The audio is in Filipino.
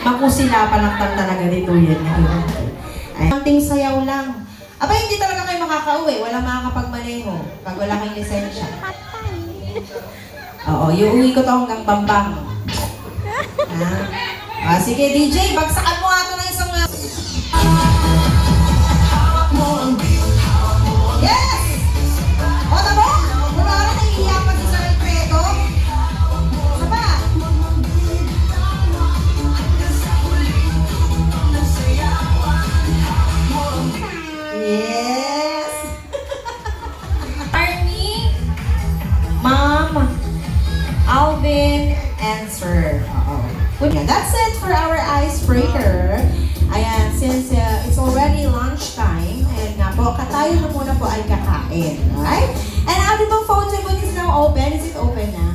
Makusilapan talaga dito yan. Konting sayaw lang. Aba, hindi talaga kayo makakauwi. Walang makakapagmaneho pag wala kayong lisensya. Oo, iuwi ko to hanggang Bambang. Sige, DJ, bagsakan mo nga ito ng isang... Yes! O, tabo! Wala ka na iiyak pa sa Alfredo. Saba? Yes! Army, Ma'am, Alvin, answer. That's it for our icebreaker. Ayan, since it's already lunchtime, and nga po, tayo na muna po ay kakain. Alright? And ang ating pong phone table is now open. Is it open na?